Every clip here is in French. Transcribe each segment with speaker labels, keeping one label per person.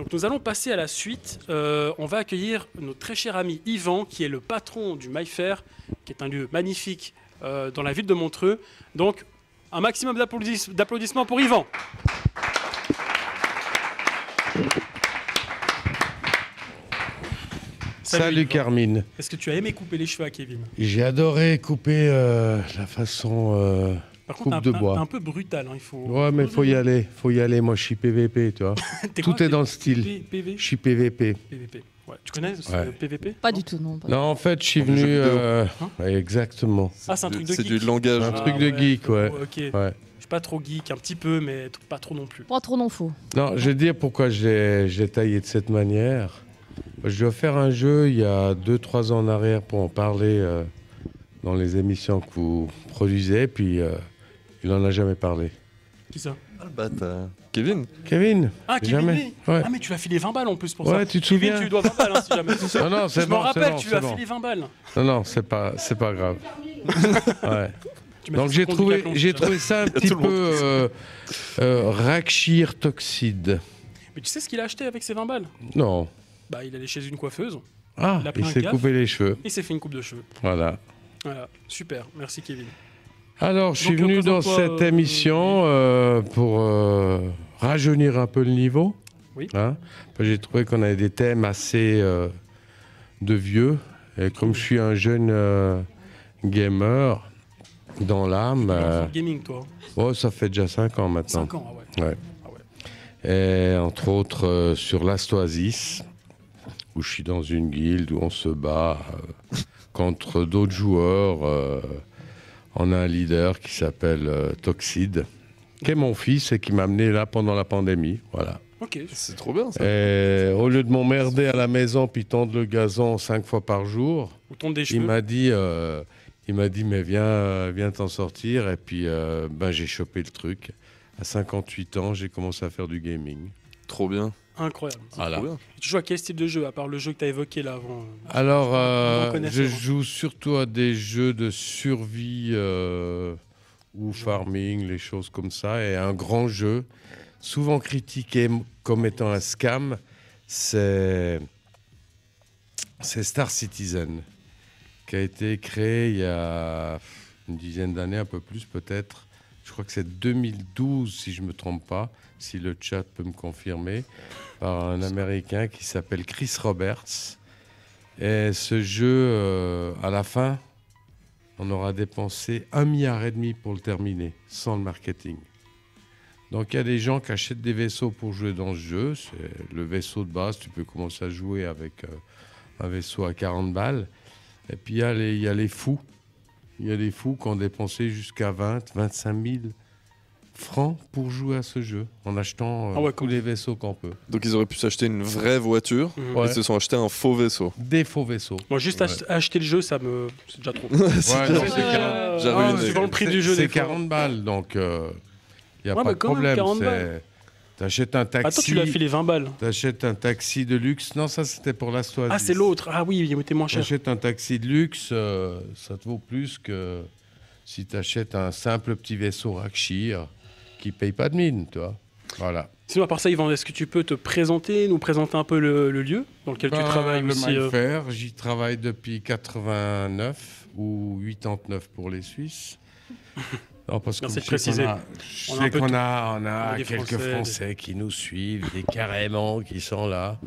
Speaker 1: Donc nous allons passer à la suite. On va accueillir notre très cher ami Yvan, qui est le patron du MyFair, qui est un lieu magnifique dans la ville de Montreux. Donc un maximum d'applaudissements pour Yvan.
Speaker 2: Salut
Speaker 1: Yvan.
Speaker 2: Carmine.
Speaker 1: Est-ce que tu as aimé couper les cheveux à Kevin?
Speaker 2: J'ai adoré couper la façon
Speaker 1: Par
Speaker 2: coupe
Speaker 1: contre,
Speaker 2: de bois.
Speaker 1: un peu brutal. Hein, il faut...
Speaker 2: Ouais, mais faut y aller. Faut y aller. Moi, je suis PVP, tu vois. Tout est dans le style.
Speaker 1: PV?
Speaker 2: Je suis PVP.
Speaker 1: PVP. Ouais. Tu connais
Speaker 2: Ouais.
Speaker 1: PVP?
Speaker 3: Pas du tout, non.
Speaker 2: Non, en fait, je suis venu. Ouais, exactement.
Speaker 1: Ah, c'est un truc de
Speaker 4: C'est
Speaker 1: geek.
Speaker 4: du langage.
Speaker 2: Un truc de geek, ouais.
Speaker 1: Ok.
Speaker 2: Ouais.
Speaker 1: Je suis pas trop geek, un petit peu, mais pas trop non plus.
Speaker 3: Pas trop non faux.
Speaker 2: Non, je vais dire pourquoi je l'ai taillé de cette manière. Je dois faire un jeu il y a 2-3 ans en arrière pour en parler dans les émissions que vous produisez, puis il n'en a jamais parlé.
Speaker 1: Qui ça?
Speaker 4: Ah, le bâtard. Kevin.
Speaker 2: Kevin.
Speaker 1: Ah, Kevin
Speaker 2: Jamais.
Speaker 1: Lee.
Speaker 2: Ouais.
Speaker 1: Ah, mais tu lui as filé 20 balles en plus pour ça.
Speaker 2: Ouais, tu te
Speaker 1: Kevin,
Speaker 2: souviens?
Speaker 1: tu lui dois 20 balles, hein, si jamais.
Speaker 2: Non, non, c'est
Speaker 1: Je
Speaker 2: bon.
Speaker 1: m'en rappelle,
Speaker 2: bon,
Speaker 1: tu lui as
Speaker 2: c'est
Speaker 1: filé 20 balles.
Speaker 2: bon. Non, c'est pas grave. Ouais.
Speaker 1: Tu m'as
Speaker 2: Donc
Speaker 1: fait
Speaker 2: j'ai
Speaker 1: son compte
Speaker 2: trouvé,
Speaker 1: Decathlon,
Speaker 2: j'ai
Speaker 1: tout ça.
Speaker 2: trouvé ça un
Speaker 4: y a
Speaker 2: petit
Speaker 4: tout le
Speaker 2: peu Rakshir Toxide.
Speaker 1: Mais tu sais ce qu'il a acheté avec ses 20 balles?
Speaker 2: Non.
Speaker 1: Bah, il allait chez une coiffeuse,
Speaker 2: Ah,
Speaker 1: Il a pris
Speaker 2: il
Speaker 1: un
Speaker 2: s'est
Speaker 1: gaffe.
Speaker 2: coupé les cheveux.
Speaker 1: il s'est fait une coupe de cheveux.
Speaker 2: Voilà.
Speaker 1: Voilà, super. Merci Kevin.
Speaker 2: Alors, je suis
Speaker 1: Donc,
Speaker 2: venu dans
Speaker 1: présente-toi,
Speaker 2: cette émission pour rajeunir un peu le niveau.
Speaker 1: Oui.
Speaker 2: Hein. J'ai trouvé qu'on avait des thèmes assez de vieux. Et comme je suis un jeune gamer dans l'âme,
Speaker 1: Dans le gaming, toi.
Speaker 2: oh, ça fait déjà 5 ans maintenant.
Speaker 1: 5 ans, ah ouais.
Speaker 2: Ouais.
Speaker 1: Ah ouais.
Speaker 2: Et entre autres sur l'Astoasis, où je suis dans une guilde où on se bat contre d'autres joueurs. On a un leader qui s'appelle Toxide, qui est mon fils et qui m'a amené là pendant la pandémie. Voilà.
Speaker 1: Ok.
Speaker 4: C'est trop bien ça.
Speaker 2: Et au lieu de m'emmerder à la maison puis tondre le gazon 5 fois par jour,
Speaker 1: Ou tombe des
Speaker 2: il
Speaker 1: cheveux.
Speaker 2: m'a dit mais viens t'en sortir. Et puis j'ai chopé le truc. À 58 ans, j'ai commencé à faire du gaming.
Speaker 4: Trop bien.
Speaker 1: Incroyable.
Speaker 2: Voilà.
Speaker 4: Trop bien.
Speaker 1: Et tu joues à quel style de jeu, à part le jeu que tu as évoqué là avant?
Speaker 2: Alors,
Speaker 1: Grand connaisseur,
Speaker 2: je
Speaker 1: hein.
Speaker 2: joue surtout à des jeux de survie ou farming, les choses comme ça. Et un grand jeu, souvent critiqué comme étant un scam, c'est Star Citizen, qui a été créé il y a une dizaine d'années, un peu plus peut-être. Je crois que c'est 2012, si je ne me trompe pas, si le chat peut me confirmer, par un Américain qui s'appelle Chris Roberts. Et ce jeu, à la fin, on aura dépensé 1,5 milliard pour le terminer, sans le marketing. Donc il y a des gens qui achètent des vaisseaux pour jouer dans ce jeu. C'est le vaisseau de base, tu peux commencer à jouer avec un vaisseau à 40 balles. Et puis il y a les fous. Il y a des fous qui ont dépensé jusqu'à 25 000 francs pour jouer à ce jeu, en achetant
Speaker 1: Ah ouais,
Speaker 2: tous les vaisseaux qu'on peut.
Speaker 4: Donc ils auraient pu s'acheter une vraie voiture.
Speaker 1: Mhm.
Speaker 2: Ouais.
Speaker 4: Ils se sont achetés un faux vaisseau.
Speaker 2: Des faux vaisseaux.
Speaker 1: Moi, juste
Speaker 2: Ouais.
Speaker 1: acheter le jeu, c'est déjà trop.
Speaker 2: Ouais, non,
Speaker 4: déjà-
Speaker 2: c'est 40.
Speaker 4: J'ai ruiné.
Speaker 1: Suivant le prix du jeu,
Speaker 2: C'est
Speaker 1: des fois.
Speaker 2: 40 balles, donc il n'y a
Speaker 1: Ouais,
Speaker 2: pas
Speaker 1: mais
Speaker 2: de
Speaker 1: quand même,
Speaker 2: problème.
Speaker 1: 40 balles.
Speaker 2: T'achètes un
Speaker 1: Attends,
Speaker 2: taxi.
Speaker 1: tu lui as filé 20 balles.
Speaker 2: T'achètes un taxi de luxe. Non, ça c'était pour l'Astoasis.
Speaker 1: Ah, c'est l'autre. Ah oui, il était moins cher.
Speaker 2: T'achètes un taxi de luxe, ça te vaut plus que si t'achètes un simple petit vaisseau Rakshir qui paye pas de mine, tu vois. Voilà.
Speaker 1: Sinon, à part ça, Yvan, est-ce que tu peux te présenter, nous présenter un peu le lieu dans lequel tu travailles
Speaker 2: le
Speaker 1: aussi
Speaker 2: MyFair, j'y travaille depuis 89 ou 89 pour les Suisses. Non, parce que
Speaker 1: Merci de
Speaker 2: je sais
Speaker 1: préciser.
Speaker 2: qu'on a- Je
Speaker 1: On a un
Speaker 2: sais
Speaker 1: peu
Speaker 2: qu'on
Speaker 1: tout.
Speaker 2: a, on
Speaker 1: On
Speaker 2: a
Speaker 1: a des
Speaker 2: quelques
Speaker 1: Français,
Speaker 2: Français qui nous suivent, des carrément qui sont là.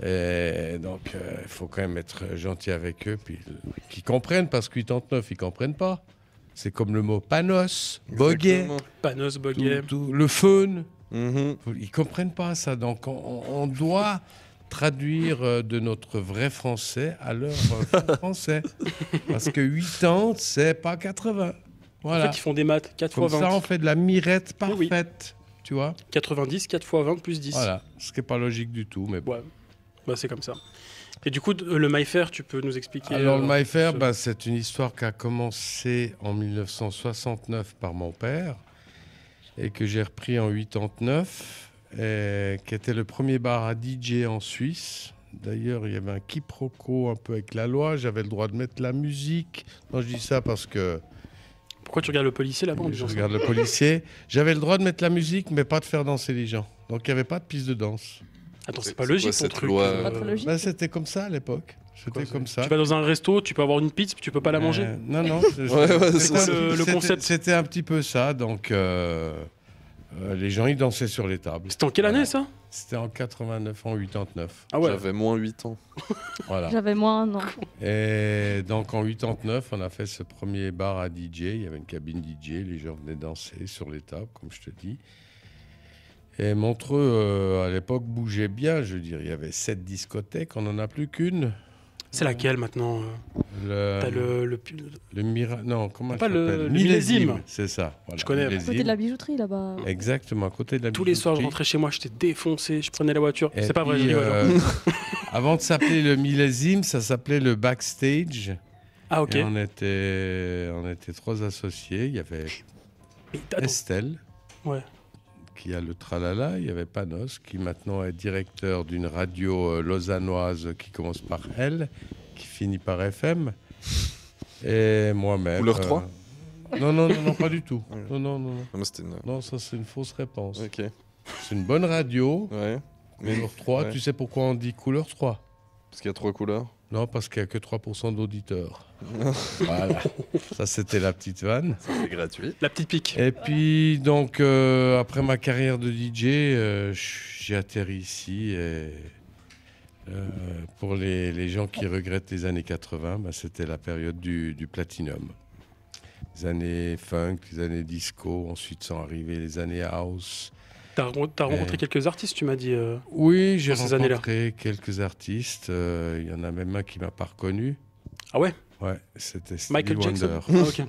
Speaker 2: Et donc, il faut quand même être gentil avec eux, puis qu'ils comprennent, parce que 89, ils comprennent pas. C'est comme le mot panos, boguet,
Speaker 4: Exactement.
Speaker 1: Panos, Boguet.
Speaker 2: le faune.
Speaker 4: Mhm.
Speaker 2: Ils comprennent pas ça. Donc, on doit traduire de notre vrai français à leur faux français. Parce que 80, c'est pas 80.
Speaker 1: En
Speaker 2: Voilà.
Speaker 1: fait, ils font des maths. 4
Speaker 2: Comme
Speaker 1: fois
Speaker 2: ça,
Speaker 1: 20.
Speaker 2: on fait de la mirette
Speaker 1: Oui,
Speaker 2: parfaite. Tu vois.
Speaker 1: 90, 4 fois 20 plus 10.
Speaker 2: Voilà. Ce qui n'est pas logique du tout. Mais bon.
Speaker 1: Ouais, bah, c'est comme ça. Et du coup, le MyFair, tu peux nous expliquer
Speaker 2: Alors, le MyFair,
Speaker 1: ce-
Speaker 2: c'est une histoire qui a commencé en 1969 par mon père et que j'ai repris en 89, et qui était le premier bar à DJ en Suisse. D'ailleurs, il y avait un quiproquo un peu avec la loi. J'avais le droit de mettre la musique. Non, je dis ça parce que
Speaker 1: Pourquoi tu regardes le policier là-bas en
Speaker 2: je
Speaker 1: disant ça?
Speaker 2: regarde le policier. J'avais le droit de mettre la musique, mais pas de faire danser les gens. Donc, il n'y avait pas de piste de danse.
Speaker 1: Attends, c'est pas
Speaker 4: quoi
Speaker 1: logique ton
Speaker 4: cette
Speaker 1: truc.
Speaker 4: loi,
Speaker 3: Pas très logique.
Speaker 2: Bah, c'était comme ça à l'époque. C'était comme ça.
Speaker 1: Tu vas dans un resto, tu peux avoir une pizza, tu peux pas la manger.
Speaker 2: Non, non.
Speaker 4: c'est
Speaker 1: quoi le concept?
Speaker 2: C'était un petit peu ça. Donc, les gens, ils dansaient sur les tables.
Speaker 1: C'était en quelle année ça?
Speaker 2: C'était en 89, en 89.
Speaker 1: Ah ouais.
Speaker 4: J'avais moins 8 ans.
Speaker 2: Voilà.
Speaker 3: J'avais moins un an.
Speaker 2: Et donc, en 89, on a fait ce premier bar à DJ. Il y avait une cabine DJ. Les gens venaient danser sur les tables, comme je te dis. Et Montreux, à l'époque, bougeait bien. Je veux dire, il y avait 7 discothèques. On n'en a plus qu'une.
Speaker 1: C'est laquelle maintenant? T'as le
Speaker 2: Non, comment
Speaker 1: Pas
Speaker 2: elle
Speaker 1: le
Speaker 2: s'appelle?
Speaker 1: millésime.
Speaker 2: C'est ça. Voilà,
Speaker 1: Je connais.
Speaker 3: À côté de la bijouterie là-bas.
Speaker 2: Exactement, à côté de la
Speaker 1: Tous les soirs, je
Speaker 2: bijouterie.
Speaker 1: rentrais chez moi, j'étais défoncé, je prenais la voiture.
Speaker 2: Et
Speaker 1: C'est pas vrai,
Speaker 2: puis,
Speaker 1: je rigole. hein.
Speaker 2: avant de s'appeler le millésime, ça s'appelait le backstage.
Speaker 1: Ah ok.
Speaker 2: Et on était 3 associés. Il y avait
Speaker 1: Mais attends,
Speaker 2: Estelle,
Speaker 1: Ouais.
Speaker 2: qui a le tralala. Il y avait Panos, qui maintenant est directeur d'une radio lausannoise qui commence par L, qui finit par FM. Et moi-même.
Speaker 4: Couleur 3?
Speaker 2: Non, pas du tout.
Speaker 4: Ouais.
Speaker 2: Non.
Speaker 4: Non, mais c'était une...
Speaker 2: Non, ça c'est une fausse réponse.
Speaker 4: Ok.
Speaker 2: C'est une bonne radio.
Speaker 4: Ouais.
Speaker 2: Couleur 3,
Speaker 4: Ouais.
Speaker 2: tu sais pourquoi on dit couleur 3?
Speaker 4: Parce qu'il y a 3 couleurs.
Speaker 2: Non, parce qu'il n'y a que 3% d'auditeurs. Voilà. Ça, c'était la petite vanne.
Speaker 4: C'est gratuit.
Speaker 1: La petite pique.
Speaker 2: Et puis, donc, après ma carrière de DJ, j'ai atterri ici. Et, pour les gens qui regrettent les années 80, bah, c'était la période du platinum. Les années funk, les années disco, ensuite sont arrivées les années house.
Speaker 1: T'as rencontré quelques artistes, tu m'as dit.
Speaker 2: Oui, j'ai
Speaker 1: Dans ces années-là.
Speaker 2: rencontré quelques artistes. Il y en a même un qui m'a pas reconnu.
Speaker 1: Ah ouais?
Speaker 2: Ouais, c'était Stevie
Speaker 1: Michael Jackson.
Speaker 2: Wonder.
Speaker 1: Ah, ok.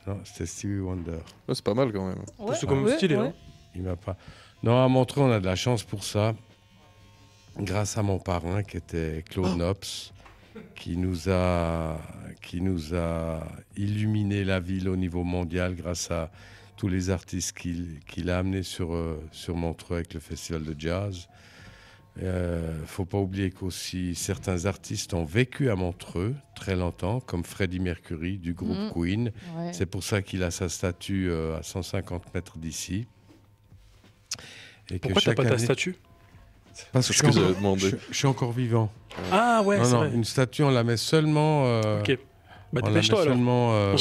Speaker 2: Non, c'était Stevie Wonder.
Speaker 4: Ouais, c'est pas mal quand même.
Speaker 3: Ouais,
Speaker 1: C'est quand même stylé, hein.
Speaker 2: Il m'a pas. Non, à Montreux, on a de la chance pour ça. Grâce à mon parrain qui était Claude Nobs, qui nous a illuminé la ville au niveau mondial grâce à tous les artistes qu'il a amenés sur Montreux avec le festival de jazz. Faut pas oublier qu'aussi certains artistes ont vécu à Montreux très longtemps, comme Freddie Mercury du groupe Queen.
Speaker 3: Ouais.
Speaker 2: C'est pour ça qu'il a sa statue à 150 mètres d'ici. Et que
Speaker 1: Pourquoi t'as
Speaker 2: chaque
Speaker 1: pas ta
Speaker 2: année-
Speaker 1: statue?
Speaker 2: Parce
Speaker 4: C'est
Speaker 2: que
Speaker 4: ce que j'avais demandé.
Speaker 2: je suis encore vivant.
Speaker 1: Ah ouais, c'est
Speaker 2: non,
Speaker 1: vrai.
Speaker 2: une statue, on la met seulement.
Speaker 1: Ok. Bah
Speaker 2: on la met
Speaker 1: dépêche-toi alors.
Speaker 2: seulement.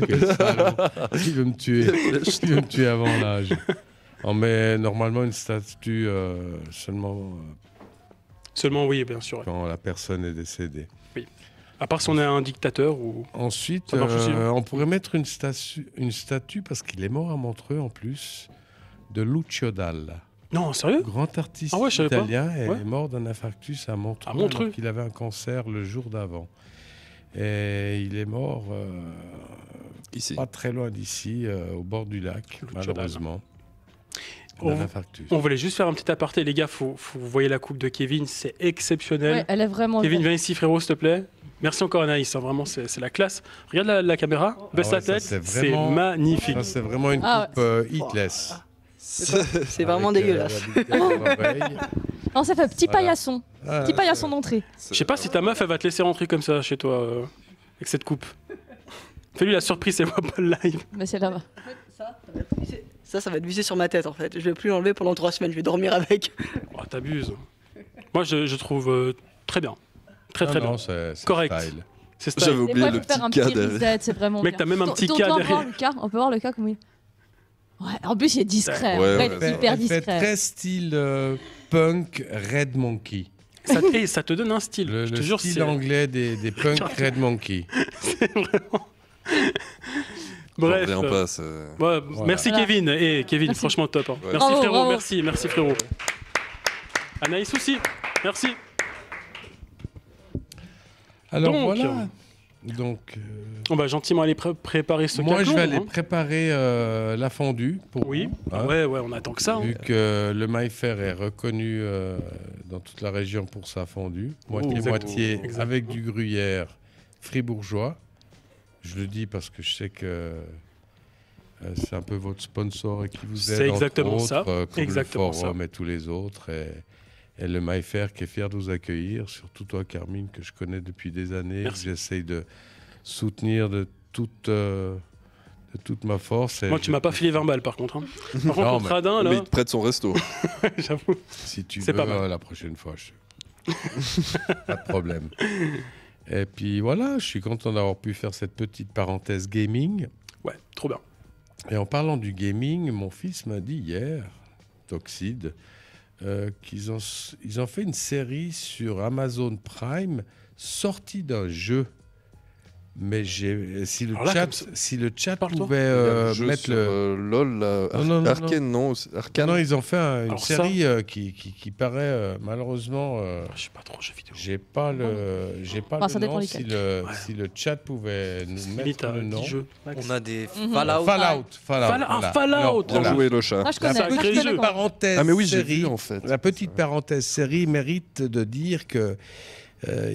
Speaker 2: Quel salaud. Il veut me tuer. Il veut me tuer avant l'âge. On met normalement une statue seulement
Speaker 1: Seulement oui, bien sûr. ouais.
Speaker 2: quand la personne est décédée.
Speaker 1: À part si on est un dictateur ou.
Speaker 2: Ensuite,
Speaker 1: Ça marche aussi, hein.
Speaker 2: on pourrait mettre une statue parce qu'il est mort à Montreux en plus, de Lucio Dalla.
Speaker 1: Non, sérieux?
Speaker 2: Grand artiste
Speaker 1: Ah ouais, je savais pas.
Speaker 2: italien et
Speaker 1: Ouais.
Speaker 2: est mort d'un infarctus à Montreux,
Speaker 1: À Montreux.
Speaker 2: alors qu'il avait un cancer le jour d'avant. Et il est mort
Speaker 4: Ici.
Speaker 2: pas très loin d'ici, au bord du lac,
Speaker 1: Lucio
Speaker 2: malheureusement.
Speaker 1: On-
Speaker 2: D'un infarctus.
Speaker 1: On voulait juste faire un petit aparté, les gars. Faut vous voyez la coupe de Kevin, c'est exceptionnel.
Speaker 3: Ouais, elle est vraiment.
Speaker 1: Kevin,
Speaker 3: belle.
Speaker 1: viens ici, frérot, s'il te plaît. Merci encore, Anaïs. hein, vraiment, c'est la classe. Regarde la caméra, baisse
Speaker 2: ouais,
Speaker 1: la
Speaker 2: ça,
Speaker 1: tête.
Speaker 2: c'est
Speaker 1: C'est
Speaker 2: vraiment-
Speaker 1: magnifique.
Speaker 2: Ça, c'est vraiment une
Speaker 3: Ah
Speaker 2: coupe hitless.
Speaker 5: C'est vraiment
Speaker 2: Avec,
Speaker 5: dégueulasse.
Speaker 2: la bouteille à l'oreille.
Speaker 3: Non, ça fait petit
Speaker 2: Voilà.
Speaker 3: paillasson.
Speaker 2: Ah,
Speaker 3: Petit paillasson d'entrée.
Speaker 1: Je sais pas si ta meuf, elle va te laisser rentrer comme ça chez toi, avec cette coupe. Fais-lui la surprise, elle voit pas le live.
Speaker 3: Mais c'est là-bas.
Speaker 5: Ça va être vissé sur ma tête en fait. Je vais plus l'enlever pendant 3 semaines, je vais dormir avec.
Speaker 1: Oh, t'abuses. Moi, je trouve très bien. Très, très
Speaker 2: non,
Speaker 1: bien.
Speaker 2: c'est
Speaker 1: Correct.
Speaker 2: style.
Speaker 1: C'est
Speaker 4: J'avais
Speaker 1: style.
Speaker 3: Des
Speaker 4: oublié
Speaker 3: fois,
Speaker 4: le
Speaker 3: il faut faire un
Speaker 4: petit cas
Speaker 3: petit
Speaker 4: derrière.
Speaker 3: reset, c'est vraiment
Speaker 1: Mec,
Speaker 3: bien.
Speaker 1: t'as même un petit
Speaker 3: Tourne-toi
Speaker 1: cas
Speaker 3: voir,
Speaker 1: derrière.
Speaker 3: Lucas. On peut voir le cas comment il. Ouais, en plus, il est discret.
Speaker 4: Ouais,
Speaker 3: en vrai,
Speaker 4: ouais,
Speaker 3: il est
Speaker 4: ouais.
Speaker 3: hyper
Speaker 2: Elle fait
Speaker 3: discret.
Speaker 2: très style punk Red Monkey.
Speaker 1: Ça te donne un style.
Speaker 2: Le,
Speaker 1: je
Speaker 2: le
Speaker 1: te jure,
Speaker 2: style
Speaker 1: c'est
Speaker 2: anglais des punk Red Monkey.
Speaker 1: Bref.
Speaker 4: J'en reviens pas, c'est-
Speaker 1: Ouais, Merci
Speaker 3: Voilà.
Speaker 1: Kevin. Et Kevin,
Speaker 3: Merci.
Speaker 1: franchement top. hein.
Speaker 4: Ouais.
Speaker 1: Merci
Speaker 3: Bravo,
Speaker 1: frérot,
Speaker 3: bravo.
Speaker 1: merci frérot. Anaïs aussi, merci.
Speaker 2: Alors
Speaker 1: Donc,
Speaker 2: voilà. Donc,
Speaker 1: On va gentiment aller préparer ce
Speaker 2: moi, je
Speaker 1: caclon,
Speaker 2: vais aller
Speaker 1: hein.
Speaker 2: préparer la fondue pour
Speaker 1: Oui,
Speaker 2: vous, hein.
Speaker 1: ouais, on attend que ça. hein.
Speaker 2: Vu que le Maillefer est reconnu dans toute la région pour sa fondue, moitié-moitié,
Speaker 1: exact.
Speaker 2: avec du gruyère fribourgeois. Je le dis parce que je sais que c'est un peu votre sponsor et qui vous aide,
Speaker 1: C'est
Speaker 2: entre
Speaker 1: exactement
Speaker 2: autres,
Speaker 1: ça.
Speaker 2: comme
Speaker 1: Exactement
Speaker 2: le Forum et tous les autres. Et le Maillefer qui est fier de vous accueillir, surtout toi, Carmine, que je connais depuis des années, que
Speaker 1: Merci.
Speaker 2: j'essaye de soutenir de toute de toute ma force. Et
Speaker 1: Moi, tu m'as pas filé 20 balles par contre. Hein. Par contre,
Speaker 2: Non,
Speaker 1: contre, Radin,
Speaker 4: Mais
Speaker 1: là,
Speaker 4: il te prête son resto.
Speaker 1: j'avoue.
Speaker 2: Si tu
Speaker 1: C'est
Speaker 2: veux,
Speaker 1: pas mal.
Speaker 2: la prochaine fois, pas de problème. Et puis voilà, je suis content d'avoir pu faire cette petite parenthèse gaming.
Speaker 1: Ouais, trop bien.
Speaker 2: Et en parlant du gaming, mon fils m'a dit hier, Toxide, qu'ils ont fait une série sur Amazon Prime sortie d'un jeu. Mais si le
Speaker 1: Alors là,
Speaker 2: chat,
Speaker 1: comme ça-
Speaker 2: si le chat
Speaker 1: Parle-toi.
Speaker 2: pouvait
Speaker 4: Il y a le jeu
Speaker 2: mettre
Speaker 4: sur,
Speaker 2: le...
Speaker 4: LOL, là.
Speaker 2: Non,
Speaker 4: Arcane, non. Arcane.
Speaker 2: Non, ils ont fait une
Speaker 1: Alors ça-
Speaker 2: série qui paraît malheureusement.
Speaker 1: Je sais pas trop jeux vidéo.
Speaker 2: J'ai pas
Speaker 3: Enfin, ça
Speaker 2: le
Speaker 3: dépend
Speaker 2: nom.
Speaker 3: lesquels.
Speaker 2: Si le chat pouvait nous
Speaker 1: Limite
Speaker 2: mettre
Speaker 1: à
Speaker 2: le
Speaker 1: 10
Speaker 2: nom.
Speaker 1: jeux.
Speaker 6: On a des
Speaker 3: Mhm.
Speaker 6: Fallout.
Speaker 2: Fallout.
Speaker 1: Fallout.
Speaker 2: Alors,
Speaker 1: Bien
Speaker 2: voilà.
Speaker 4: Jouer le chat.
Speaker 3: Ça, je connais.
Speaker 1: Ça,
Speaker 3: Ça, je
Speaker 1: sacré
Speaker 3: connais
Speaker 1: jeu.
Speaker 3: pas.
Speaker 2: Parenthèse
Speaker 4: Ah mais oui, j'ai
Speaker 2: série.
Speaker 4: vu en fait.
Speaker 2: La petite parenthèse série mérite de dire que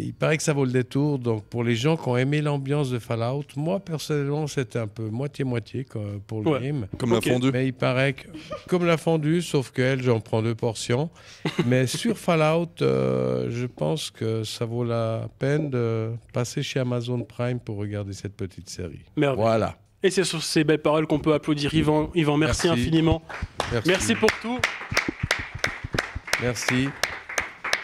Speaker 2: il paraît que ça vaut le détour. Donc pour les gens qui ont aimé l'ambiance de Fallout, moi personnellement c'était un peu moitié-moitié pour le
Speaker 1: Ouais.
Speaker 2: game.
Speaker 4: Comme
Speaker 1: Ok.
Speaker 4: la fondue.
Speaker 2: Mais il paraît que, comme la fondue, sauf qu'elle, j'en prends 2 portions. Mais sur Fallout, je pense que ça vaut la peine de passer chez Amazon Prime pour regarder cette petite série.
Speaker 1: Merveille.
Speaker 2: Voilà.
Speaker 1: Et c'est sur ces belles paroles qu'on peut applaudir Yvan. Yvan, merci
Speaker 2: Merci.
Speaker 1: infiniment.
Speaker 2: Merci.
Speaker 1: Merci pour tout.
Speaker 2: Merci.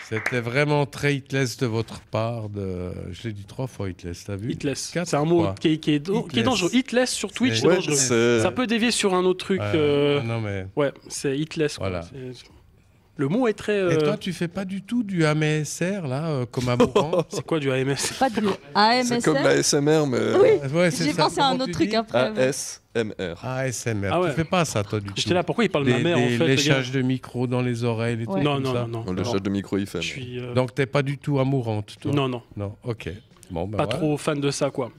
Speaker 2: C'était vraiment très hitless de votre part. Je l'ai dit 3 fois hitless, t'as vu?
Speaker 1: Hitless.
Speaker 2: 4
Speaker 1: C'est un mot
Speaker 2: fois.
Speaker 1: qui est dangereux. Hitless sur Twitch, c'est
Speaker 2: Ouais,
Speaker 1: dangereux.
Speaker 4: c'est-
Speaker 1: Ça peut dévier sur un autre truc.
Speaker 2: Non, mais...
Speaker 1: Ouais, c'est hitless. quoi.
Speaker 2: Voilà.
Speaker 1: Le mot est très.
Speaker 2: Et toi, tu fais pas du tout du AMSR, là, comme amourant?
Speaker 1: C'est quoi du AMS?
Speaker 3: Pas de
Speaker 4: C'est comme la
Speaker 3: AMSR.
Speaker 4: ASMR, mais
Speaker 3: Oui.
Speaker 2: Ouais, c'est
Speaker 3: J'ai
Speaker 2: ça.
Speaker 3: pensé à un
Speaker 2: Comment
Speaker 3: autre
Speaker 2: tu
Speaker 3: truc
Speaker 2: dis?
Speaker 3: après. mais-
Speaker 4: ASMR.
Speaker 2: ASMR.
Speaker 1: Ah ouais.
Speaker 2: Tu fais pas ça, toi, du tout.
Speaker 1: J'étais là, pourquoi il parle de ma mère en fait le gars
Speaker 2: léchage de micro dans les oreilles, les
Speaker 3: Ouais.
Speaker 2: trucs
Speaker 1: Non,
Speaker 2: comme
Speaker 1: non,
Speaker 2: ça.
Speaker 1: non, non.
Speaker 4: Le
Speaker 1: Non.
Speaker 4: chat de micro, il fait.
Speaker 1: Je suis
Speaker 2: Donc, t'es pas du tout amourante, toi?
Speaker 1: non, non,
Speaker 2: Non, ok. Bon, ben
Speaker 1: pas
Speaker 2: voilà.
Speaker 1: trop fan de ça quoi.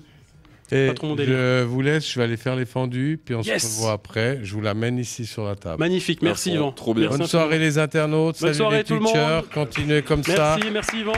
Speaker 2: Et
Speaker 1: pas trop mon délire.
Speaker 2: je vous laisse, je vais aller faire les fendus, puis on
Speaker 1: Yes.
Speaker 2: se revoit après. Je vous l'amène ici sur la table.
Speaker 1: Magnifique, merci
Speaker 4: fond,
Speaker 1: Yvan.
Speaker 4: trop bien.
Speaker 1: Merci
Speaker 2: Bonne soirée les internautes,
Speaker 1: Bonne
Speaker 2: salut
Speaker 1: soirée
Speaker 2: les
Speaker 1: tout le monde.
Speaker 2: Twitchers, continuez comme ça.
Speaker 1: Merci Yvan.